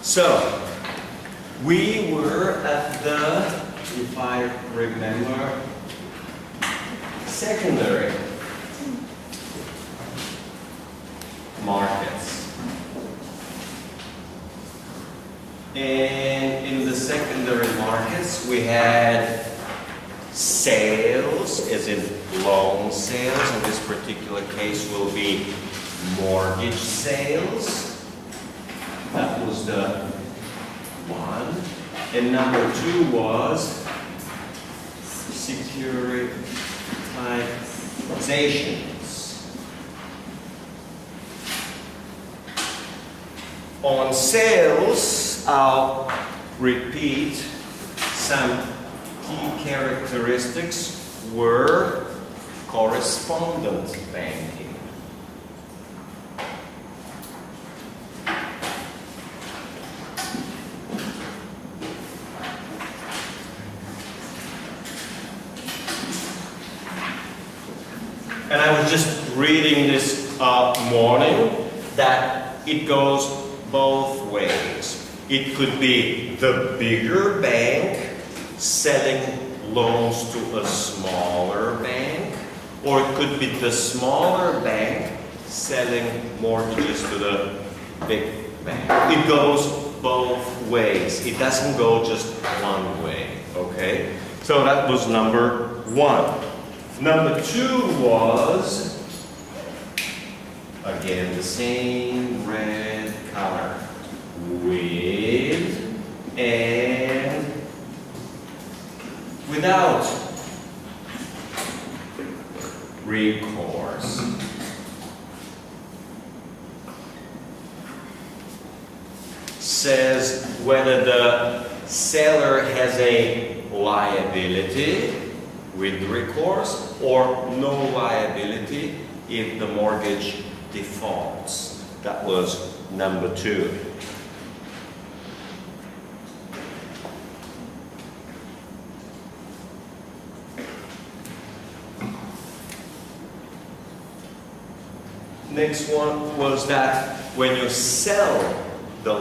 So, we were at the, if I remember, secondary markets. And in the secondary markets, we had sales, as in loan sales. In this particular case will be mortgage sales. That was the one. And number two was securitizations. On sales, I'll repeat some key characteristics were correspondent banking. And I was just reading this morning that it goes both ways. It could be the bigger bank selling loans to a smaller bank, or it could be the smaller bank selling mortgages to the big bank. It goes both ways. It doesn't go just one way, okay? So that was number one. Number two was, again, the same red color, with and without recourse. Says whether the seller has a liability with recourse or no liability if the mortgage defaults. That was number two. Next one was that when you sell the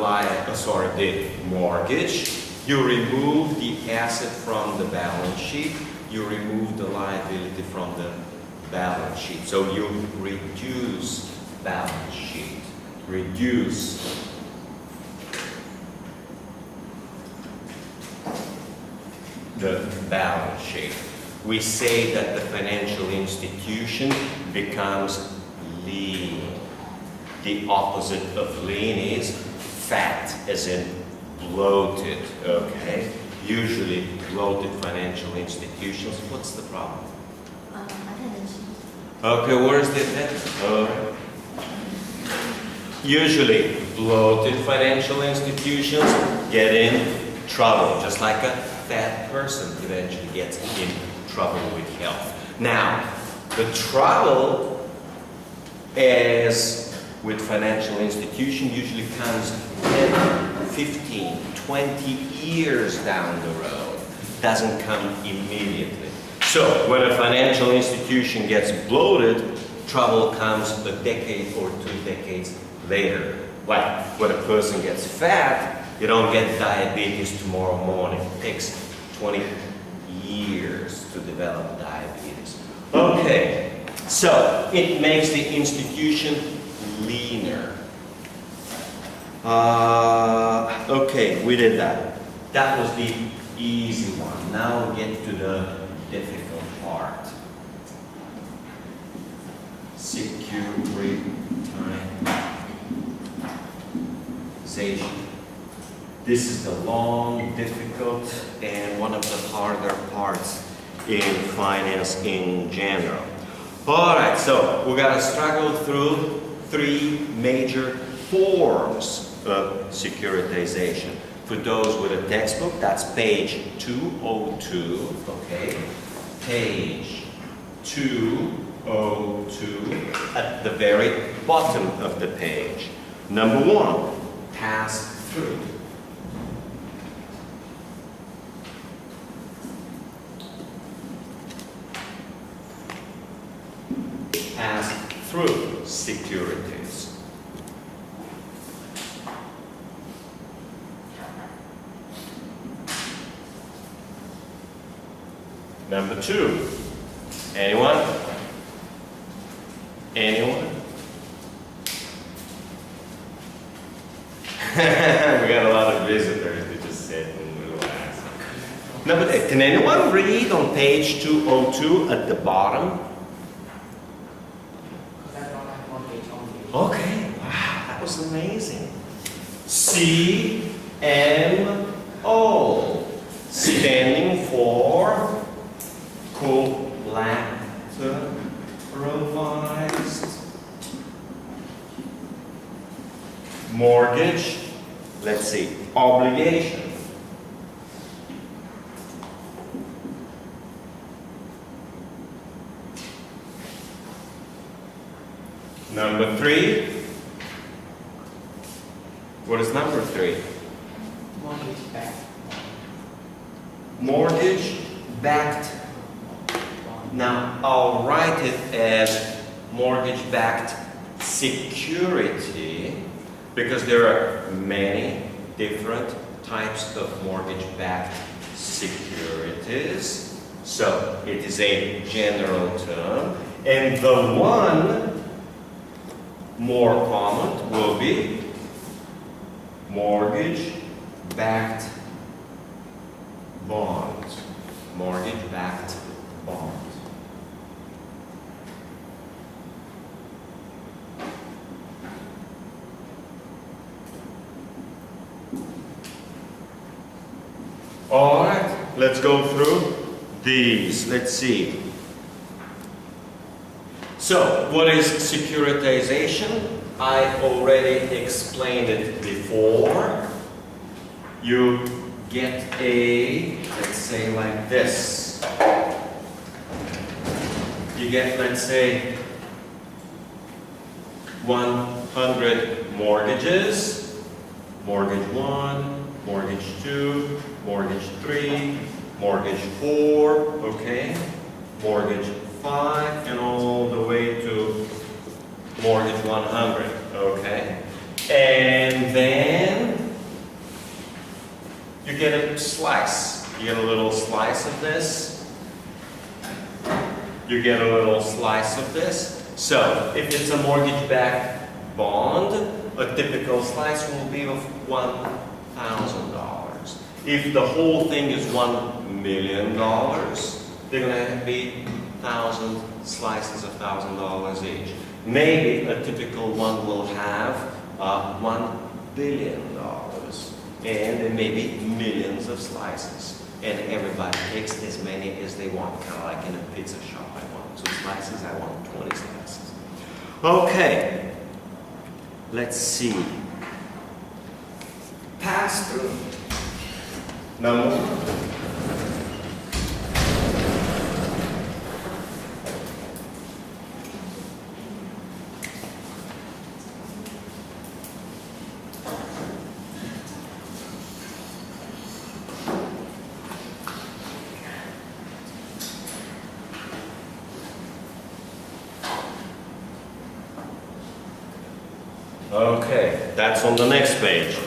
mortgage, you remove the asset from the balance sheet, you remove the liability from the balance sheet. So you reduce balance sheet, reduce the balance sheet. We say that the financial institution becomes lean. The opposite of lean is fat, as in bloated, okay? Usually bloated financial institutions. What's the problem? Attention. Okay, where's the attention? Usually bloated financial institutions get in trouble, just like a fat person eventually gets in trouble with health. Now, the trouble as with financial institution usually comes 10, 15, 20 years down the road. Doesn't come immediately. So when a financial institution gets bloated, trouble comes a decade or 2 decades later. Like when a person gets fat, you don't get diabetes tomorrow morning. It takes 20 years to develop diabetes. Okay, so it makes the institution leaner. Okay, we did that. That was the easy one. Now we get to the difficult part. Securitization. This is the long, difficult, and one of the harder parts in finance in general. All right, so we're going to struggle through 3 major forms of securitization. For those with a textbook, that's page 202, okay? Page 202 at the very bottom of the page. Number 1, pass through. Pass through securities. Number 2. Anyone? Anyone? We got a lot of visitors. They just sit and relax. Number 8. Can anyone read on page 202 at the bottom? Okay. Wow, that was amazing. CMO, standing for collateralized mortgage, let's see, obligation. Number 3. What is number 3? Mortgage-backed. Now, I'll write it as mortgage-backed security because there are many different types of mortgage-backed securities. So, it is a general term. And the one more common will be mortgage-backed bonds. Mortgage-backed bonds. All right, let's go through these. Let's see. So, what is securitization? I already explained it before. You get a, let's say like this. You get, let's say, 100 mortgages. Mortgage 1, mortgage 2, mortgage 3, mortgage 4, okay? Mortgage 5, and all the way to mortgage 100, okay? And then you get a slice. You get a little slice of this. You get a little slice of this. So, if it's a mortgage-backed bond, a typical slice will be of $1,000. If the whole thing is $1 million, they're going to be 1,000 slices of $1,000 each. Maybe a typical one will have $1 billion, and there may be millions of slices. And everybody takes as many as they want, kind of like in a pizza shop. I want 2 slices, I want 20 slices. Okay, let's see. Pass-through. Number 1. Okay, that's on the next page.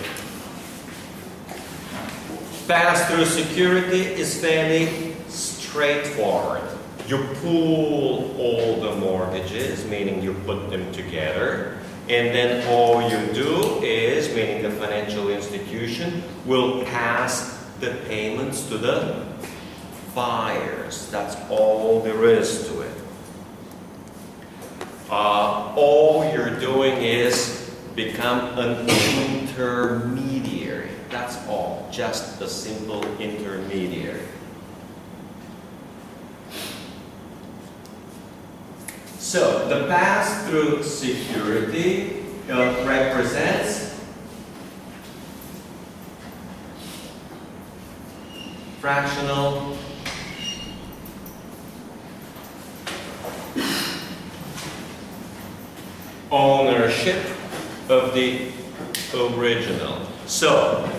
Pass-through security is fairly straightforward. You pool all the mortgages, meaning you put them together, and then all you do is, meaning the financial institution, will pass the payments to the buyers. That's all there is to it. All you're doing is become an intermediary. That's all. Just a simple intermediary. So, the pass-through security represents fractional ownership of the original. So,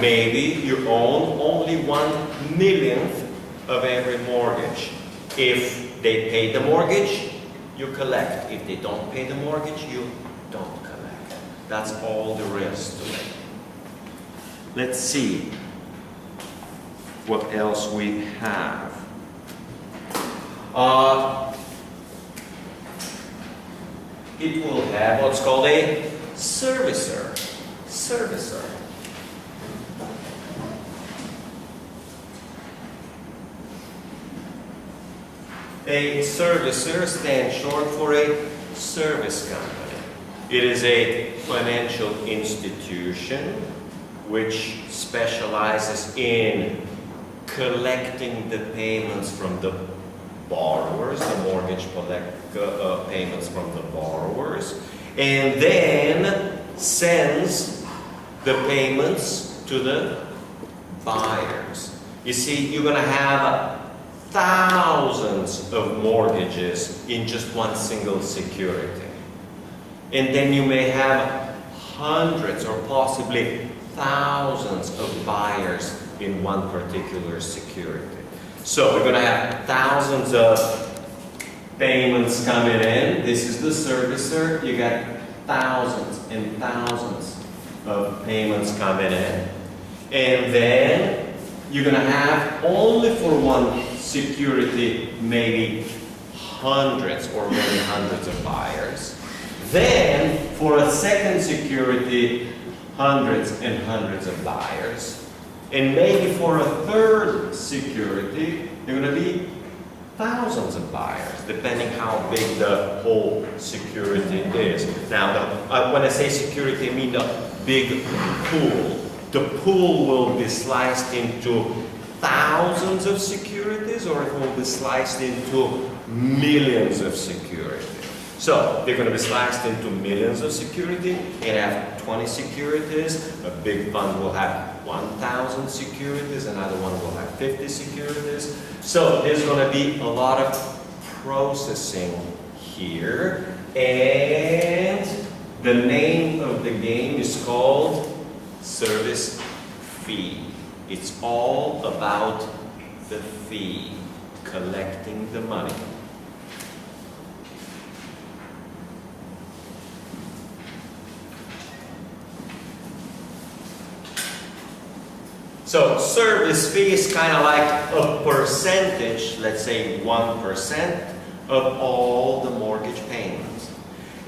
maybe you own only 1/1,000,000th of every mortgage. If they pay the mortgage, you collect. If they don't pay the mortgage, you don't collect. That's all there is to it. Let's see what else we have. it will have what's called a servicer. Servicer. A servicer stands short for a service company. It is a financial institution which specializes in collecting the payments from the borrowers, the mortgage payments from the borrowers, and then sends the payments to the buyers. You see, you're going to have thousands of mortgages in just one single security. And then you may have hundreds or possibly thousands of buyers in one particular security. So we're going to have thousands of payments coming in. This is the servicer. You got thousands and thousands of payments coming in. And then you're going to have only for one security maybe hundreds or many hundreds of buyers. Then for a second security, hundreds and hundreds of buyers. And maybe for a third security, there are going to be thousands of buyers, depending how big the whole security is. Now, when I say security, I mean the big pool. The pool will be sliced into thousands of securities, or it will be sliced into millions of securities. So they're going to be sliced into millions of security and have 20 securities. A big fund will have 1,000 securities, another one will have 50 securities. So there's going to be a lot of processing here. And the name of the game is called service fee. It's all about the fee, collecting the money. So service fee is kind of like a percentage, let's say 1% of all the mortgage payments.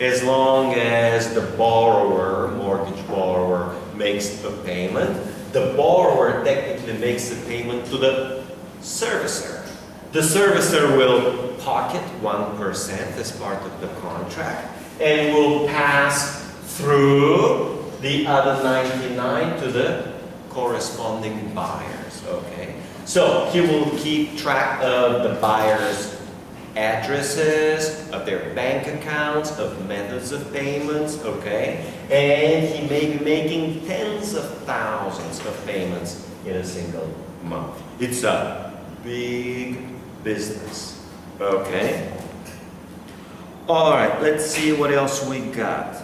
As long as the borrower, mortgage borrower, makes a payment, the borrower technically makes the payment to the servicer. The servicer will pocket 1% as part of the contract and will pass through the other 99 to the corresponding buyers, okay? So he will keep track of the buyers' addresses, of their bank accounts, of methods of payments, okay? And he may be making tens of thousands of payments in a single month. It's a big business, okay? All right, let's see what else we got.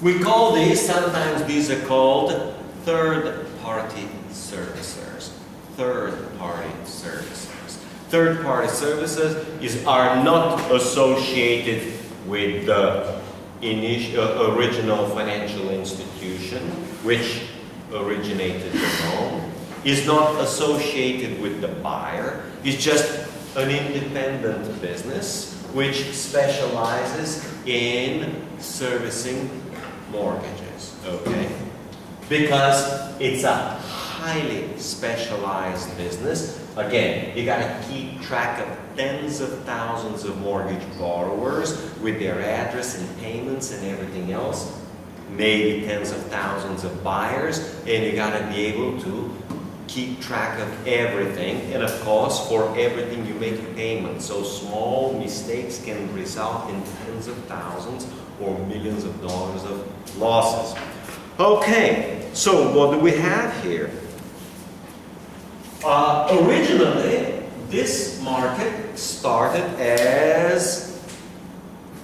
We call these, sometimes these are called third-party servicers. Third-party servicers. Third-party services are not associated with the original financial institution which originated the loan. Is not associated with the buyer. It's just an independent business which specializes in servicing mortgages. Okay? Because it's a highly specialized business. Again, you got to keep track of tens of thousands of mortgage borrowers with their address and payments and everything else. Maybe tens of thousands of buyers, and you got to be able to keep track of everything. And of course, for everything you make a payment. So small mistakes can result in tens of thousands or millions of dollars of losses. Okay, so what do we have here? Originally, this market started as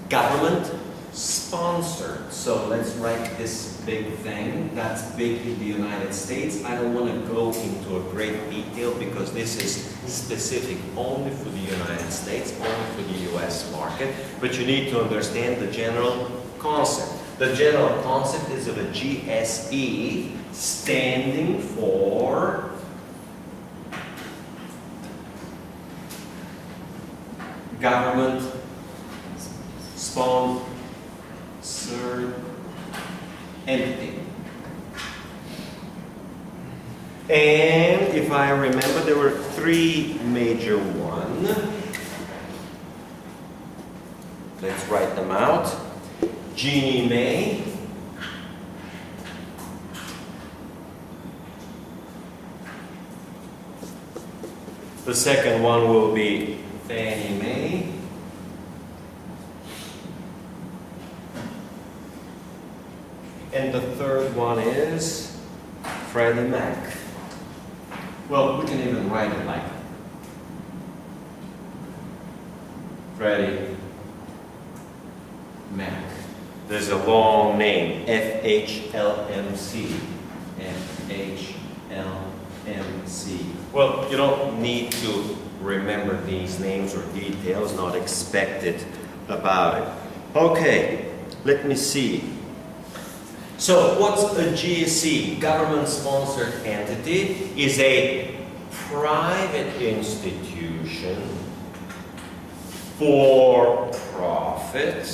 government sponsored. So let's write this big thing. That's big in the United States. I don't want to go into a great detail because this is specific only for the United States, only for the US market. But you need to understand the general concept. The general concept is of a GSE standing government sponsored entity. And if I remember, there were three major ones. Let's write them out. Ginnie Mae, the second one will be Fannie Mae, and the third one is Freddie Mac. Well, we can even write it like Freddie Mac. There's a long name, FHLMC. FHLMC. Well, you don't need to remember these names or details, not expected about it. Okay, let me see. So, what's a GSE? Government-sponsored entity is a private institution for profit,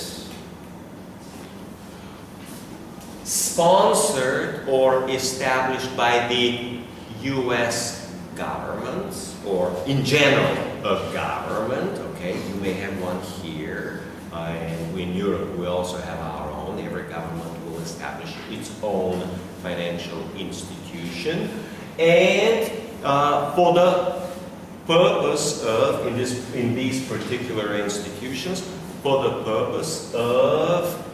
sponsored or established by the U.S. government, or in general, a government. Okay, you may have one here, and in Europe we also have our own. Every government will establish its own financial institution, and for the purpose of, in these particular institutions, for the purpose of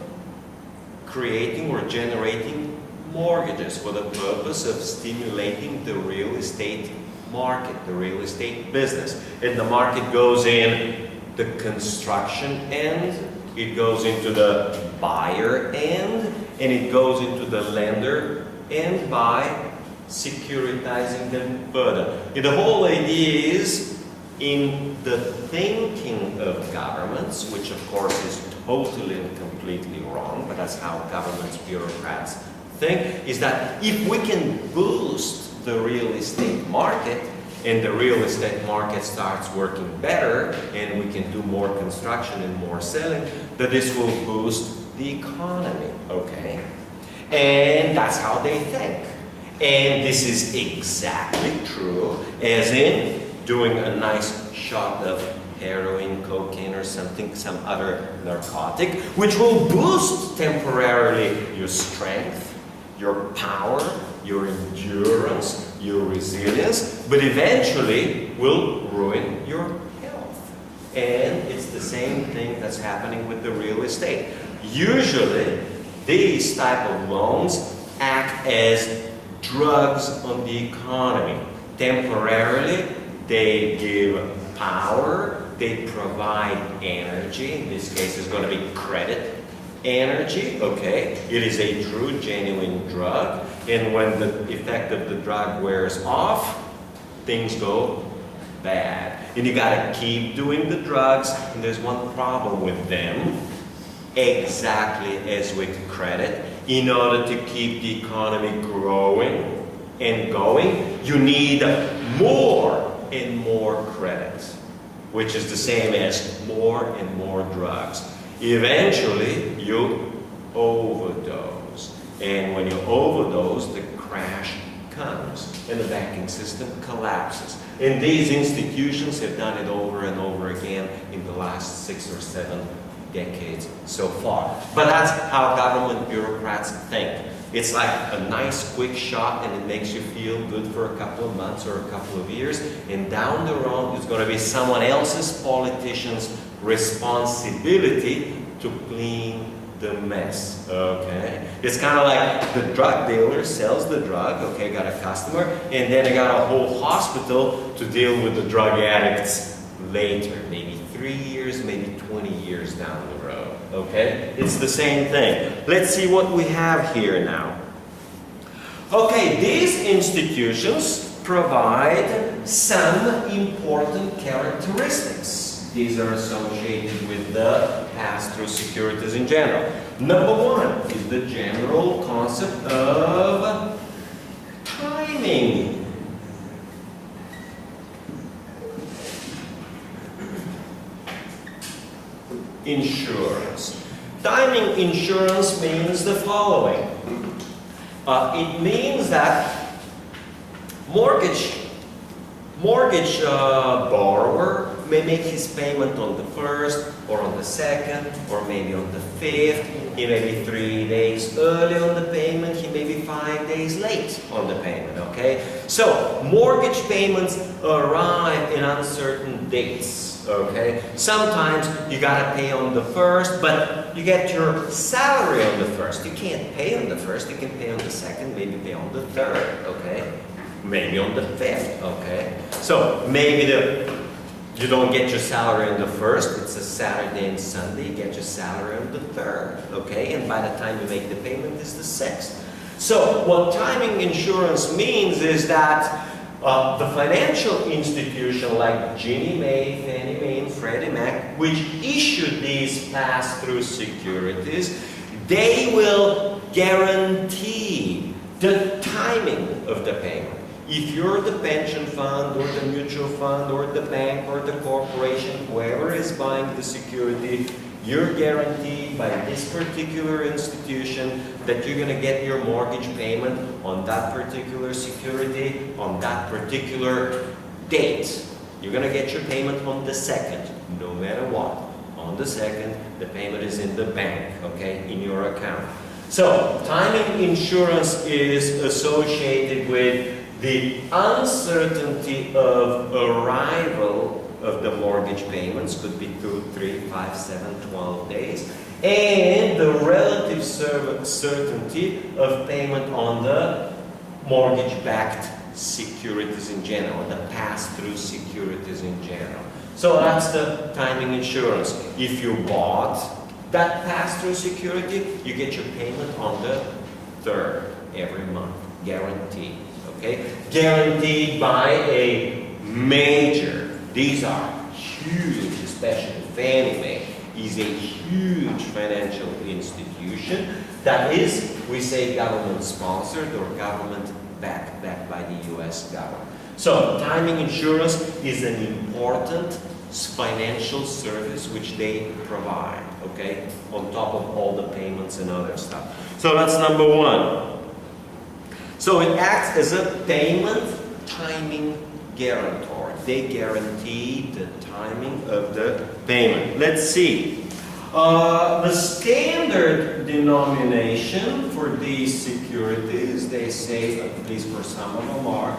creating or generating mortgages, for the purpose of stimulating the real estate market, the real estate business. And the market goes in the construction end, it goes into the buyer end, and it goes into the lender end by securitizing them further. And the whole idea is, in the thinking of governments, which of course is totally and completely wrong, but that's how governments, bureaucrats think, is that if we can boost the real estate market, and the real estate market starts working better, and we can do more construction and more selling, that this will boost the economy, okay? And that's how they think. And this is exactly true, as in doing a nice shot of heroin, cocaine, or something, some other narcotic, which will boost temporarily your strength, your power, your endurance, your resilience, but eventually will ruin your health. And it's the same thing that's happening with the real estate. Usually, these type of loans act as drugs on the economy. Temporarily, they give power, they provide energy. In this case, it's going to be credit energy, okay? It is a true, genuine drug. And when the effect of the drug wears off, things go bad. And you got to keep doing the drugs. And there's one problem with them. Exactly as with credit, in order to keep the economy growing and going, you need more and more credit, which is the same as more and more drugs. Eventually, you overdose. And when you overdose, the crash comes and the banking system collapses. And these institutions have done it over and over again in the last 6 or 7 decades so far. But that's how government bureaucrats think. It's like a nice quick shot, and it makes you feel good for a couple of months or a couple of years, and down the road it's going to be someone else's politician's responsibility to clean the mess, okay? It's kind of like the drug dealer sells the drug, okay, got a customer, and then they got a whole hospital to deal with the drug addicts later, maybe 3 years, maybe 20 years down the road, okay? It's the same thing. Let's see what we have here now. Okay, these institutions provide some important characteristics. These are associated with the pass-through securities in general. Number one is the general concept of timing. insurance. Timing insurance means the following. It means that mortgage borrower may make his payment on the 1st or on the 2nd or maybe on the 5th. He may be 3 days early on the payment. He may be 5 days late on the payment, okay? So, mortgage payments arrive in uncertain dates, okay? Sometimes you gotta pay on the 1st, but you get your salary on the 1st. You can't pay on the 1st, you can pay on the 2nd, maybe pay on the 3rd, okay? Maybe on the 5th, okay? So, maybe you don't get your salary on the 1st, it's a Saturday and Sunday, you get your salary on the 3rd, okay? And by the time you make the payment, it's the 6th. So, what timing insurance means is that the financial institution like Ginnie Mae, Fannie Mae, and Freddie Mac, which issued these pass-through securities, they will guarantee the timing of the payment. If you're the pension fund or the mutual fund or the bank or the corporation, whoever is buying the security, you're guaranteed by this particular institution that you're going to get your mortgage payment on that particular security, on that particular date. You're going to get your payment on the 2nd, no matter what. On the 2nd, the payment is in the bank, okay, in your account. So, timing insurance is associated with the uncertainty of arrival of the mortgage payments, could be 2, 3, 5, 7, 12 days, and the relative certainty of payment on the mortgage-backed securities in general, the pass-through securities in general. So that's the timing insurance. If you bought that pass-through security, you get your payment on the 3rd every month, guaranteed. Okay? Guaranteed by a major, these are huge, especially Fannie Mae is a huge financial institution that is, we say, government sponsored or government backed by the US government. So, timing insurance is an important financial service which they provide, okay, on top of all the payments and other stuff. So that's number one. So it acts as a payment timing guarantor. They guarantee the timing of the payment. Let's see. The standard denomination for these securities, they say, at least for some of them, are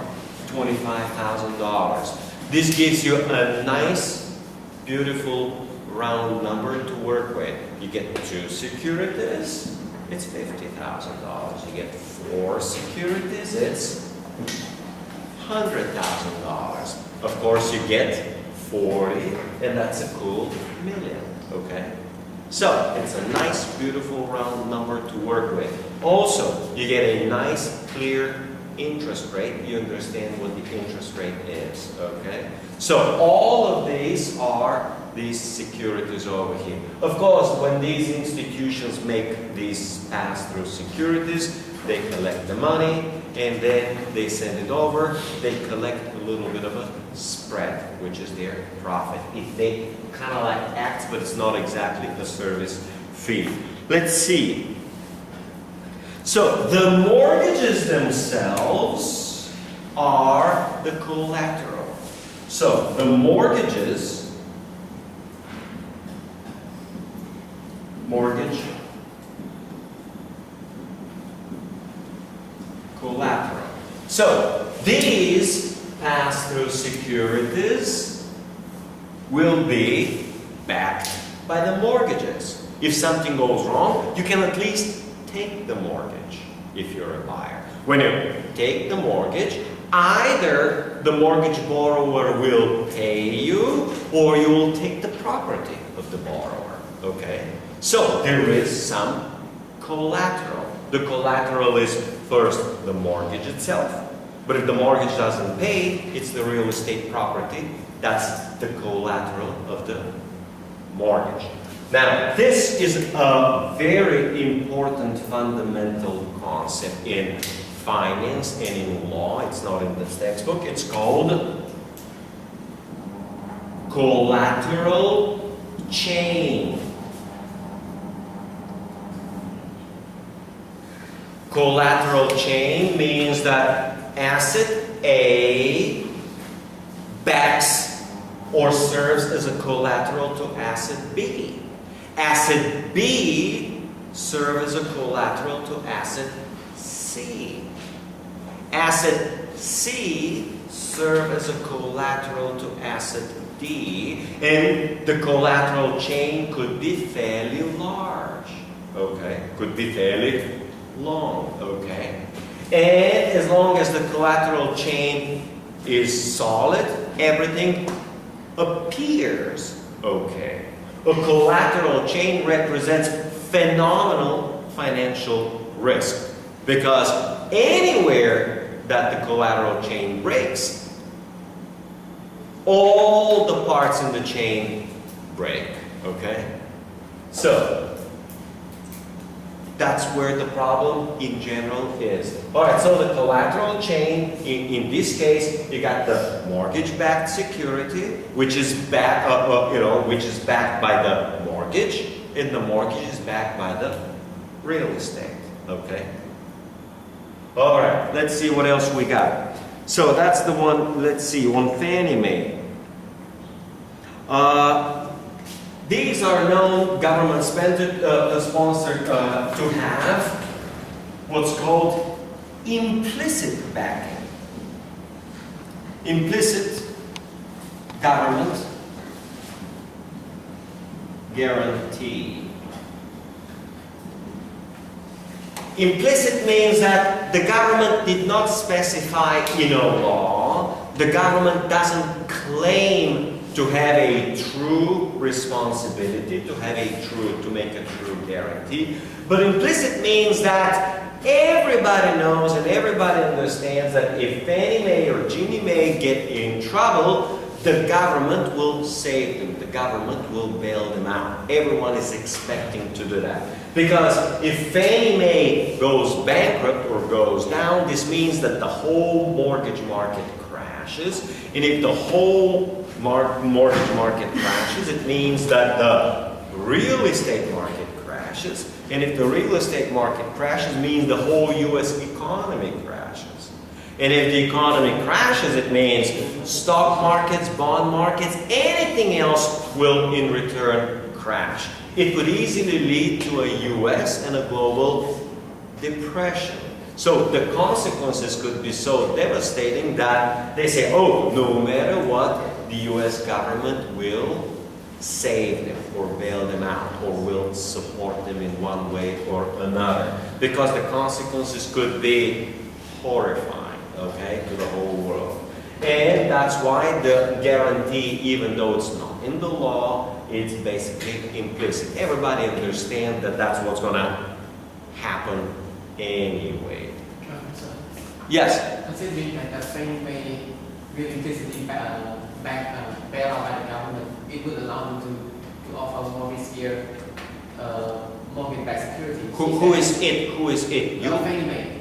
$25,000. This gives you a nice, beautiful, round number to work with. You get 2 securities, it's $50,000. You get 4 securities, it's $100,000. Of course, you get 40, and that's a cool million, okay? So, it's a nice, beautiful, round number to work with. Also, you get a nice, clear interest rate. You understand what the interest rate is, okay? So, all of these are these securities over here. Of course, when these institutions make these pass-through securities, they collect the money, and then they send it over. They collect a little bit of a spread, which is their profit. They kind of like act, but it's not exactly a service fee. Let's see. So, the mortgages themselves are the collateral. So, the mortgage collateral. So, these pass-through securities will be backed by the mortgages. If something goes wrong, you can at least take the mortgage if you're a buyer. When you take the mortgage, either the mortgage borrower will pay you or you will take the property of the borrower, okay? So there is some collateral. The collateral is first the mortgage itself, but if the mortgage doesn't pay, it's the real estate property. That's the collateral of the mortgage. Now, this is a very important fundamental concept in finance and in law. It's not in this textbook. It's called collateral chain. Collateral chain means that asset A backs or serves as a collateral to asset B. Asset B serves as a collateral to asset C. Asset C serves as a collateral to asset D, and the collateral chain could be fairly large, okay? Could be fairly long, okay? And as long as the collateral chain is solid, everything appears okay. A collateral chain represents phenomenal financial risk because anywhere that the collateral chain breaks, all the parts in the chain break, okay? So, that's where the problem in general is. All right, so the collateral chain, in this case, you got the mortgage-backed security, which is backed by the mortgage, and the mortgage is backed by the real estate, okay? All right, let's see what else we got. So that's the one, let's see, on Fannie Mae. These are known government-sponsored to have what's called implicit backing. Implicit government guarantee. Implicit means that the government did not specify in a law, the government doesn't claim to have a true responsibility, to make a true guarantee. But implicit means that everybody knows and everybody understands that if Fannie Mae or Ginnie Mae get in trouble, the government will save them. The government will bail them out. Everyone is expecting to do that. Because if Fannie Mae goes bankrupt or goes down, this means that the whole mortgage market crashes. And if the whole mortgage market crashes, it means that the real estate market crashes. And if the real estate market crashes, it means the whole U.S. economy crashes. And if the economy crashes, it means stock markets, bond markets, anything else will in return crash. It could easily lead to a U.S. and a global depression. So the consequences could be so devastating that they say, oh, no matter what, the U.S. government will save them or bail them out or will support them in one way or another. Because the consequences could be horrifying, okay, to the whole world. And that's why the guarantee, even though it's not in the law, it's basically implicit. Everybody understands that that's what's going to happen anyway. Yes? Does it mean that the Fannie Mae will implicitly bail out by the government? It would allow them to offer more riskier mortgage-backed securities. Who is it? Who is it? You? Fannie Mae.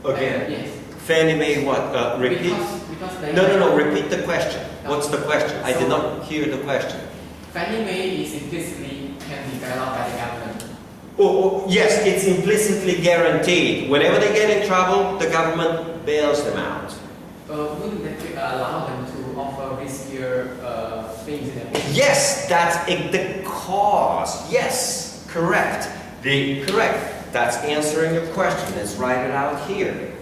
Again? Yes. Fannie Mae what? Repeat? Because they No, repeat the question. What's the question? I did not hear the question. Fannie Mae is implicitly can be bailed out by the government. Oh, yes, it's implicitly guaranteed. Whenever they get in trouble, the government bails them out. Wouldn't that allow them to offer riskier things in their business? Yes, that's the cause. Yes, correct. Correct. That's answering your question. Let's write it out here.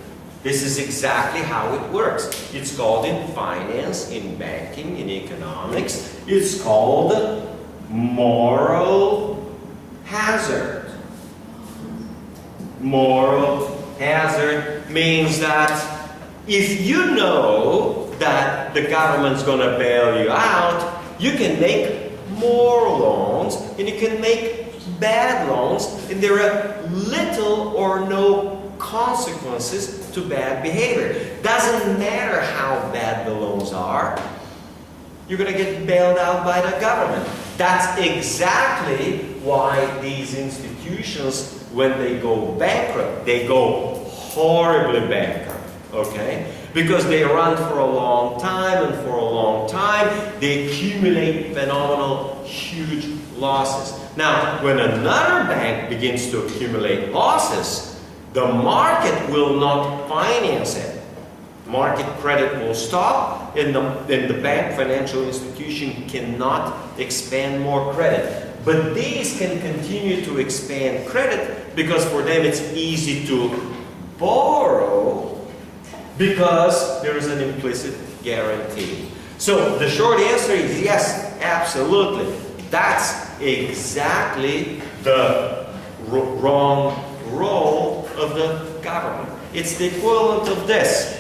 This is exactly how it works. It's called in finance, in banking, in economics, it's called moral hazard. Moral hazard means that if you know that the government's going to bail you out, you can make more loans and you can make bad loans, and there are little or no consequences to bad behavior. Doesn't matter how bad the loans are, you're going to get bailed out by the government. That's exactly why these institutions, when they go bankrupt, they go horribly bankrupt, okay? Because they run for a long time, and for a long time, they accumulate phenomenal, huge losses. Now, when another bank begins to accumulate losses, the market will not finance it. Market credit will stop, and the bank financial institution cannot expand more credit. But these can continue to expand credit because for them it's easy to borrow because there is an implicit guarantee. So the short answer is yes, absolutely. That's exactly the wrong role of the government. It's the equivalent of this.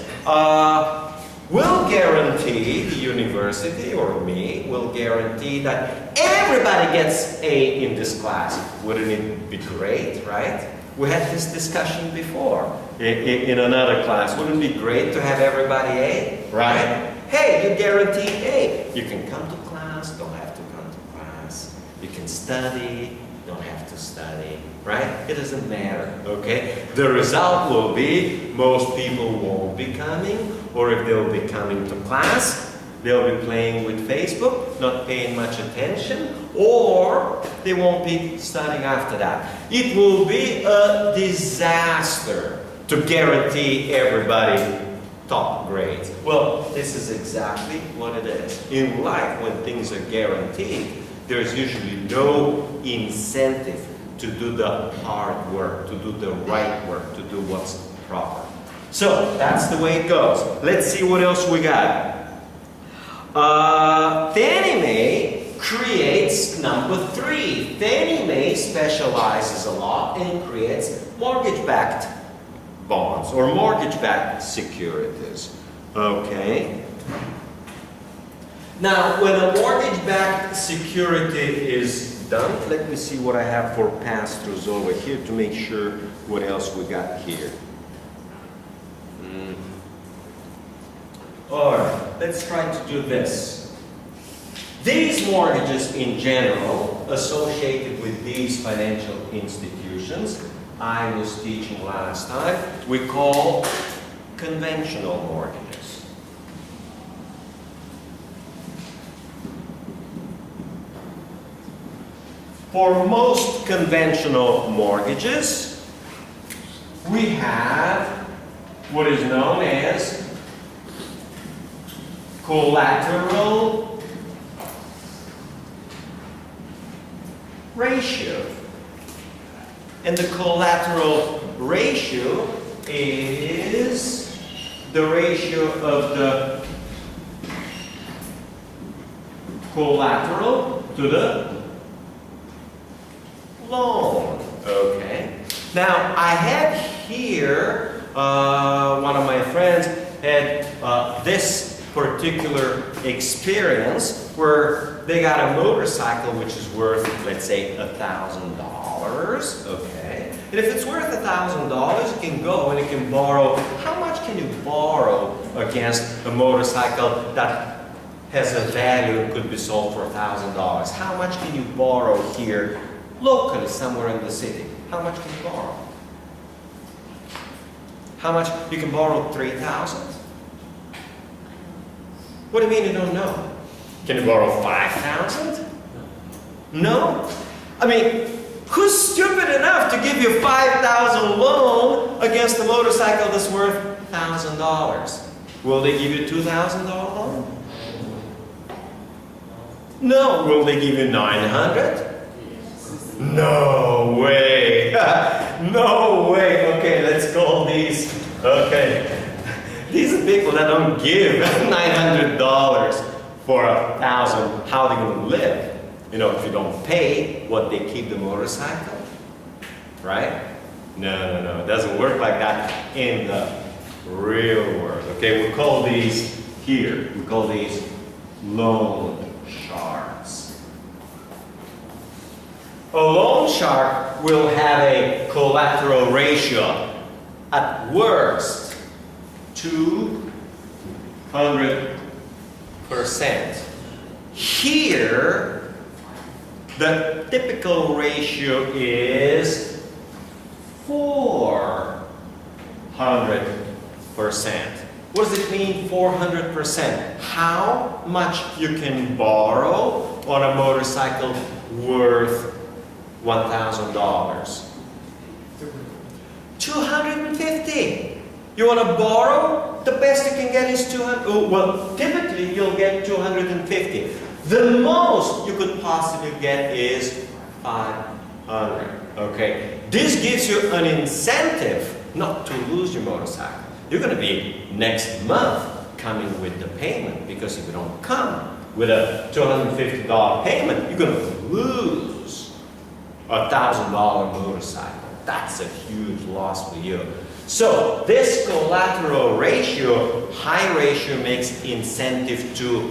Will guarantee, the university or me, will guarantee that everybody gets A in this class. Wouldn't it be great, right? We had this discussion before in another class. Wouldn't it be great to have everybody A, right? Hey, you guarantee A. You can come to class, don't have to come to class. You can study, don't have to study, right? It doesn't matter, okay? The result will be most people won't be coming, or if they'll be coming to class, they'll be playing with Facebook, not paying much attention, or they won't be studying after that. It will be a disaster to guarantee everybody top grades. Well, this is exactly what it is. In life, when things are guaranteed, there's usually no incentive to do the hard work, to do the right work, to do what's proper. So, that's the way it goes. Let's see what else we got. Fannie Mae creates number 3. Fannie Mae specializes a lot and creates mortgage-backed bonds or mortgage-backed securities. Okay. Now, when a mortgage-backed security is done, let me see what I have for pass-throughs over here to make sure what else we got here. Alright, let's try to do this. These mortgages in general associated with these financial institutions, I was teaching last time, we call conventional mortgages. For most conventional mortgages, we have what is known as collateral ratio. And the collateral ratio is the ratio of the collateral to the loan. Okay. Now, I have here, one of my friends had this particular experience where they got a motorcycle which is worth, let's say, $1,000. Okay. And if it's worth $1,000, you can go and you can borrow. How much can you borrow against a motorcycle that has a value and could be sold for $1,000? How much can you borrow here locally, somewhere in the city? How much can you borrow? How much? You can borrow $3,000? What do you mean you don't know? Can you borrow $5,000? No? I mean, who's stupid enough to give you $5,000 loan against a motorcycle that's worth $1,000? Will they give you $2,000 loan? No. Will they give you $900? No way. No way. Okay, let's call these. Okay. These are people that don't give $900 for $1,000. How are they going to live? You know, if you don't pay, what, they keep the motorcycle? Right? No. It doesn't work like that in the real world. Okay, we call these here, we call these loan sharks. A loan shark will have a collateral ratio at worst 200%. Here, the typical ratio is 400%. What does it mean, 400%? How much you can borrow on a motorcycle worth $1,000? 250. You want to borrow? The best you can get is 200. Oh, well, typically you'll get 250. The most you could possibly get is 500. Okay. This gives you an incentive not to lose your motorcycle. You're going to be next month coming with the payment, because if you don't come with a $250 payment, you're going to lose a $1,000 motorcycle. That's a huge loss for you. So this collateral ratio, high ratio makes incentive to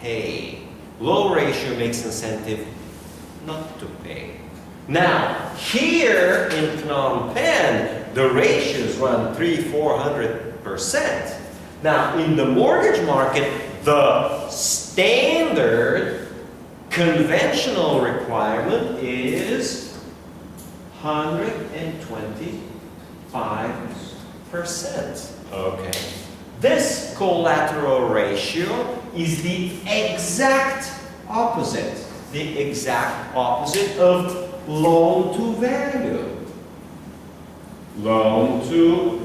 pay. Low ratio makes incentive not to pay. Now, here in Phnom Penh, the ratios run 300–400%. Now, in the mortgage market, the standard conventional requirement is 125%. Okay. This collateral ratio is the exact opposite. The exact opposite of loan to value. Loan to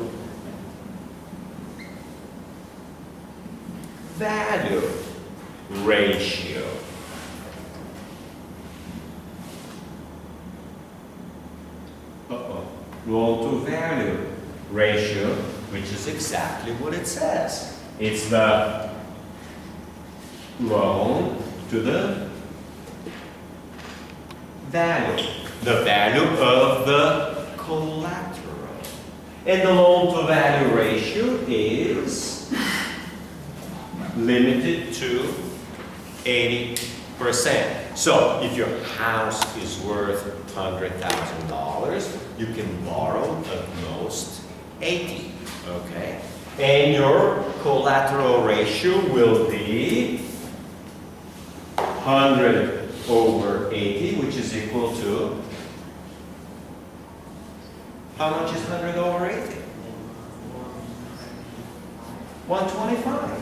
value ratio. Loan to value ratio, which is exactly what it says. It's the loan to the value. The value of the collateral. And the loan to value ratio is limited to 80%. So if your house is worth $100,000, you can borrow at most 80. Okay? And your collateral ratio will be 100/80, which is equal to, how much is 100/80? 125.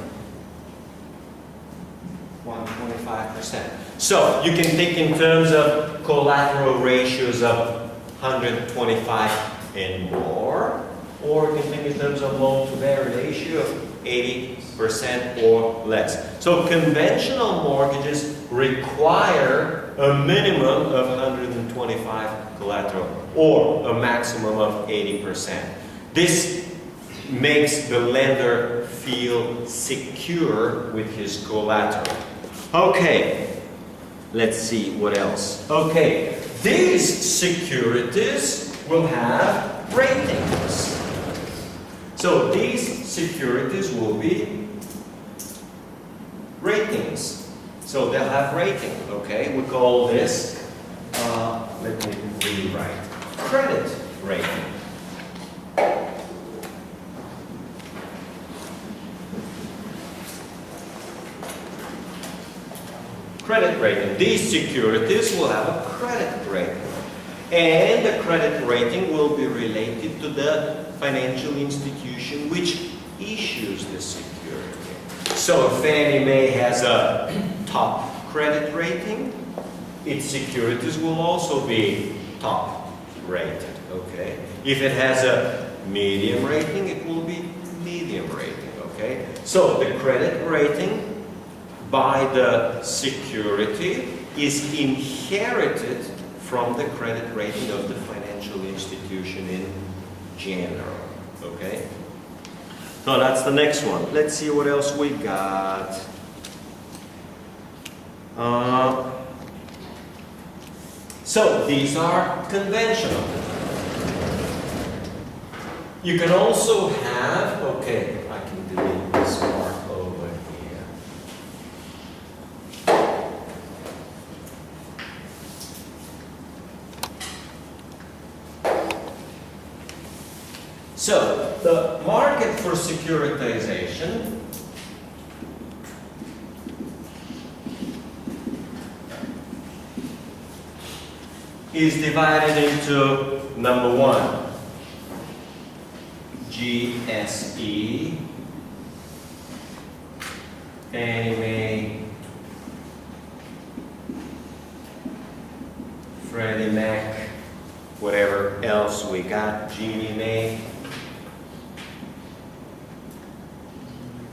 125%. So you can think in terms of collateral ratios of 125 and more, or you can think in terms of loan to value ratio of 80% or less. So conventional mortgages require a minimum of 125 collateral or a maximum of 80%. This makes the lender feel secure with his collateral. Okay, let's see what else. Okay, these securities will have ratings. So these securities will be ratings. So they'll have rating, okay? We call this, let me rewrite, credit rating. Credit rating. These securities will have a credit rating. And the credit rating will be related to the financial institution which issues the security. So if Fannie Mae has a top credit rating, its securities will also be top rated. Okay? If it has a medium rating, it will be medium rating. Okay? So the credit rating by the security is inherited from the credit rating of the financial institution in general. Okay? So that's the next one. Let's see what else we got. So these are conventional. You can also have, okay, I can delete this part over here. So, the market for securitization is divided into number one, GSE, Fannie Mae, Freddie Mac, whatever else we got, Ginnie Mae.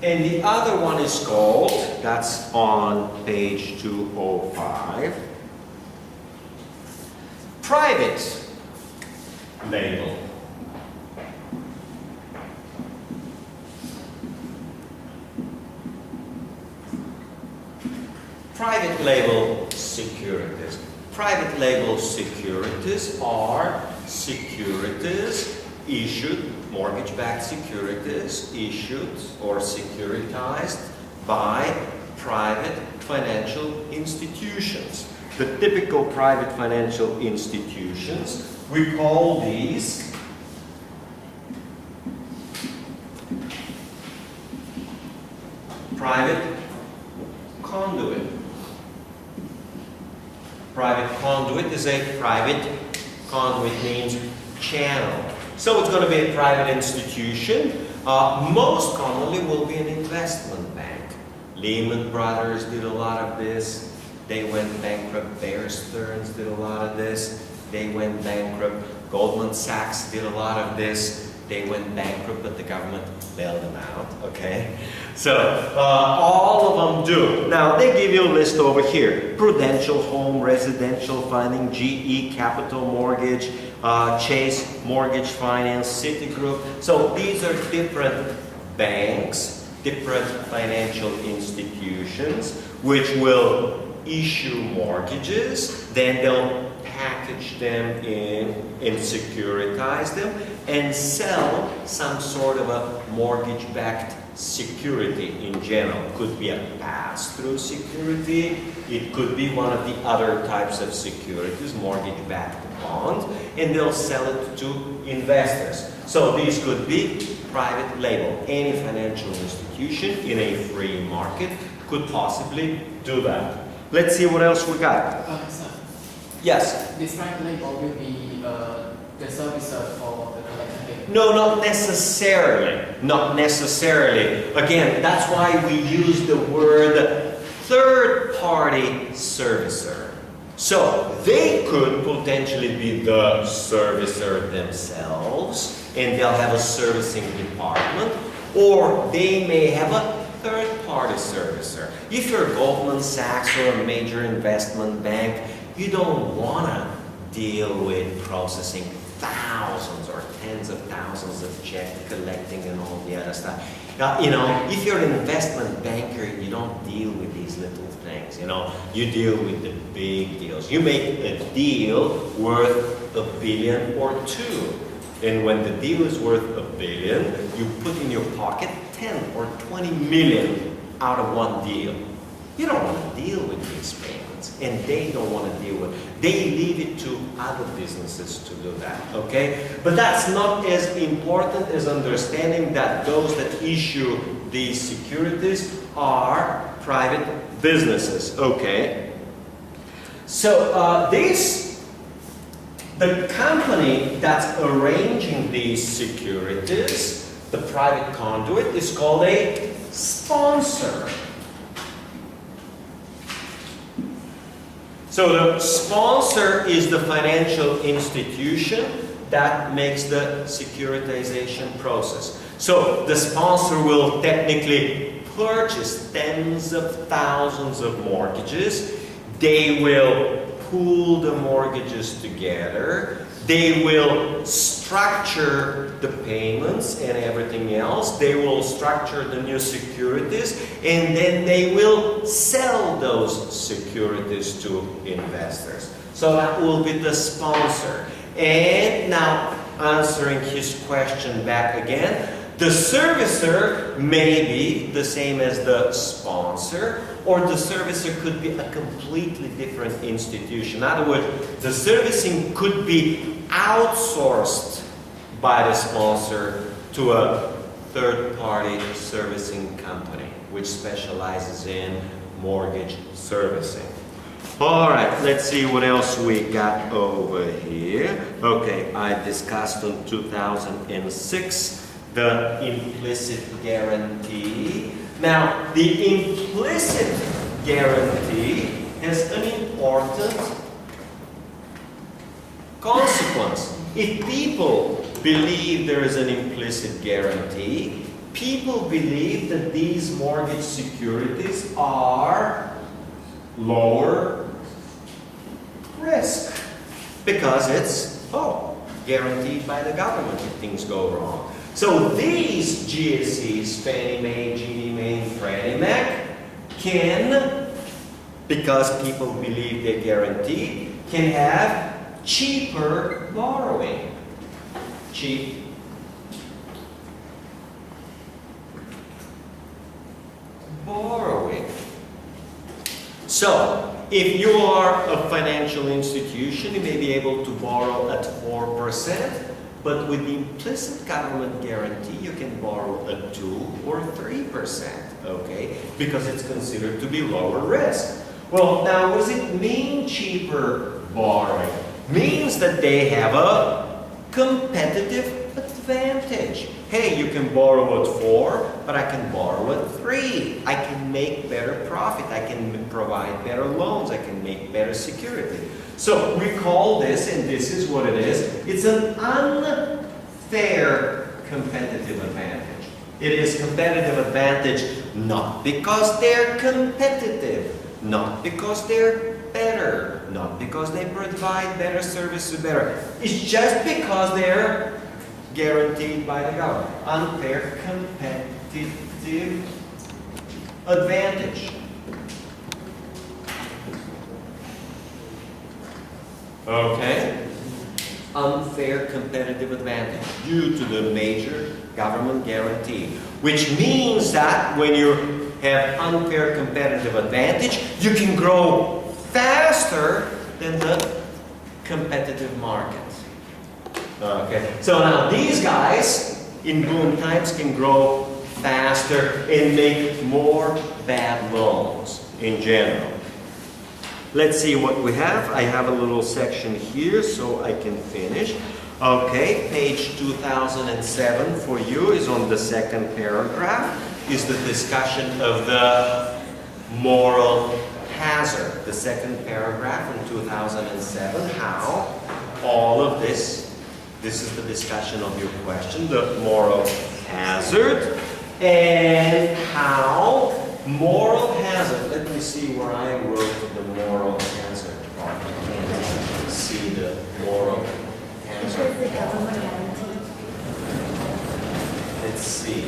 And the other one is called, that's on page 205, private label. Private label securities. Private label securities are securities issued, mortgage-backed securities issued or securitized by private financial institutions. The typical private financial institutions, we call these private conduit. Private conduit is a private conduit means channel. So it's going to be a private institution. Most commonly will be an investment bank. Lehman Brothers did a lot of this. They went bankrupt. Bear Stearns did a lot of this. They went bankrupt. Goldman Sachs did a lot of this. They went bankrupt, but the government bailed them out, okay? So, all of them do. Now, they give you a list over here. Prudential Home, Residential Funding, GE Capital Mortgage, Chase Mortgage Finance, Citigroup. So, these are different banks, different financial institutions, which will issue mortgages, then they'll package them in and securitize them and sell some sort of a mortgage-backed security in general. Could be a pass-through security, it could be one of the other types of securities, mortgage-backed bond, and they'll sell it to investors. So these could be private label. Any financial institution in a free market could possibly do that. Let's see what else we got. Sir, Yes? this private label will be the servicer for the collector. No, not necessarily. Not necessarily. Again, that's why we use the word third-party servicer. So they could potentially be the servicer themselves, and they'll have a servicing department, or they may have a third-party servicer. If you're Goldman Sachs or a major investment bank, you don't want to deal with processing thousands or tens of thousands of checks, collecting and all the other stuff. Now, you know, if you're an investment banker, you don't deal with these little things, you know. You deal with the big deals. You make a deal worth $1 billion or $2 billion. And when the deal is worth $1 billion, you put in your pocket 10 or 20 million out of one deal. You don't want to deal with these payments, and they don't want to deal with it. They leave it to other businesses to do that, okay? But that's not as important as understanding that those that issue these securities are private businesses, okay? So the company that's arranging these securities, the private conduit, is called a sponsor. So the sponsor is the financial institution that makes the securitization process. So the sponsor will technically purchase tens of thousands of mortgages. They will pool the mortgages together. They will structure the payments and everything else. They will structure the new securities, and then they will sell those securities to investors. So that will be the sponsor. And now, answering his question back again, the servicer may be the same as the sponsor, or the servicer could be a completely different institution. In other words, the servicing could be outsourced by the sponsor to a third-party servicing company, which specializes in mortgage servicing. All right, let's see what else we got over here. Okay, I discussed in 2006 the implicit guarantee. Now, the implicit guarantee has an important consequence. If people believe there is an implicit guarantee, people believe that these mortgage securities are lower risk because it's, guaranteed by the government if things go wrong. So these GSEs, Fannie Mae, Ginnie Mae, and Freddie Mac, can, because people believe they're guaranteed, can have cheaper borrowing. Cheap. Borrowing. So, if you are a financial institution, you may be able to borrow at 4%, but with the implicit government guarantee, you can borrow at 2 or 3%, okay? Because it's considered to be lower risk. Well, now, what does it mean, cheaper borrowing? Means that they have a competitive advantage. Hey, you can borrow at 4, but I can borrow at 3. I can make better profit. I can provide better loans. I can make better security. So recall this, and this is what it is. It's an unfair competitive advantage. It is competitive advantage not because they're competitive, not because they're better, not because they provide better services better. It's just because they're guaranteed by the government. Unfair competitive advantage. Okay? Unfair competitive advantage due to the major government guarantee. Which means that when you have unfair competitive advantage, you can grow faster than the competitive market. Okay, so now these guys in boom times can grow faster and make more bad loans in general. Let's see what we have. I have a little section here so I can finish. Okay, page 2007 for you is on the second paragraph, is the discussion of the moral hazard. The second paragraph in 2007, how all of this is the discussion of your question, the moral hazard, and how moral hazard, let me see where I wrote the moral hazard part. I can't see the moral hazard. The government guarantee. Let's see,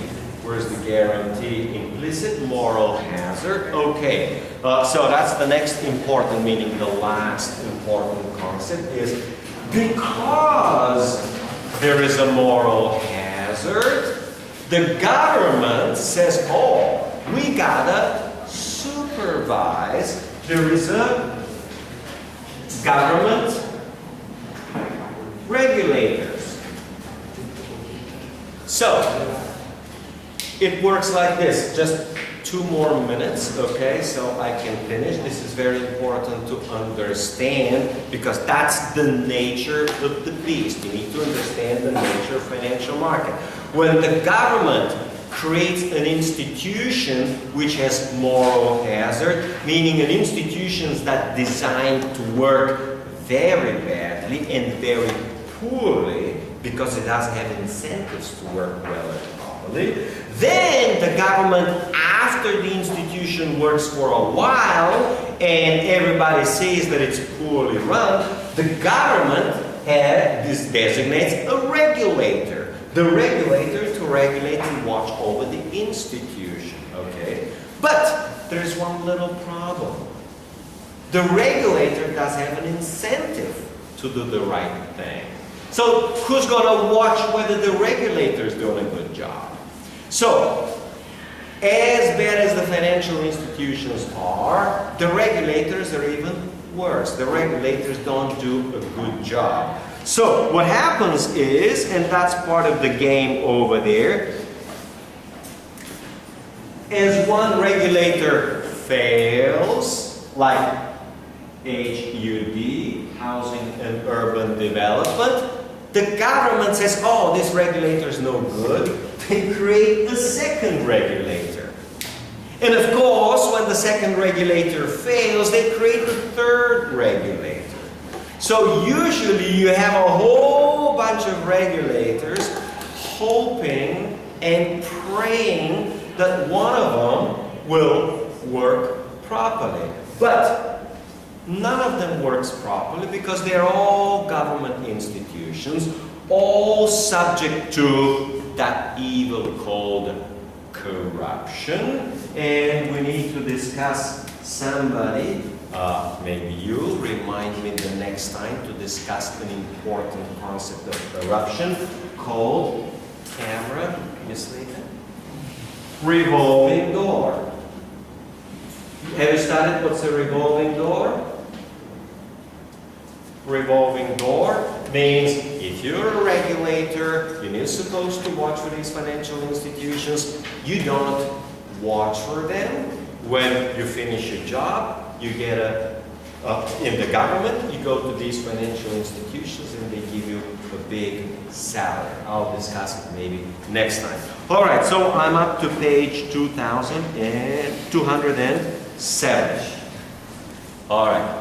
where's the guarantee? Implicit moral hazard. Okay, so that's the next important, meaning the last important concept is because there is a moral hazard, the government says, oh, we gotta supervise. There is a government regulators. So, it works like this. Just 2 more minutes, okay, so I can finish. This is very important to understand because that's the nature of the beast. You need to understand the nature of financial market. When the government creates an institution which has moral hazard, meaning an institution that's designed to work very badly and very poorly because it doesn't have incentives to work well and properly, then the government, after the institution works for a while and everybody sees that it's poorly run, the government designates a regulator. The regulator to regulate and watch over the institution, okay? But there's one little problem. The regulator does have an incentive to do the right thing. So who's going to watch whether the regulator is doing a good job? So, as bad as the financial institutions are, the regulators are even worse. The regulators don't do a good job. So, what happens is, and that's part of the game over there, as one regulator fails, like HUD, Housing and Urban Development, the government says, oh, this regulator is no good. They create a second regulator. And of course, when the second regulator fails, they create a third regulator. So usually you have a whole bunch of regulators hoping and praying that one of them will work properly. But none of them works properly because they're all government institutions, all subject to that evil called corruption. And we need to discuss somebody, maybe you'll remind me the next time to discuss an important concept of corruption called camera, Miss Layton? Revolving door. Have you studied what's a revolving door? Revolving door means if you're a regulator, you're supposed to watch for these financial institutions, you don't watch for them. When you finish your job, you get in the government, you go to these financial institutions and they give you a big salary. I'll discuss it maybe next time. All right, so I'm up to page 2,207. All right.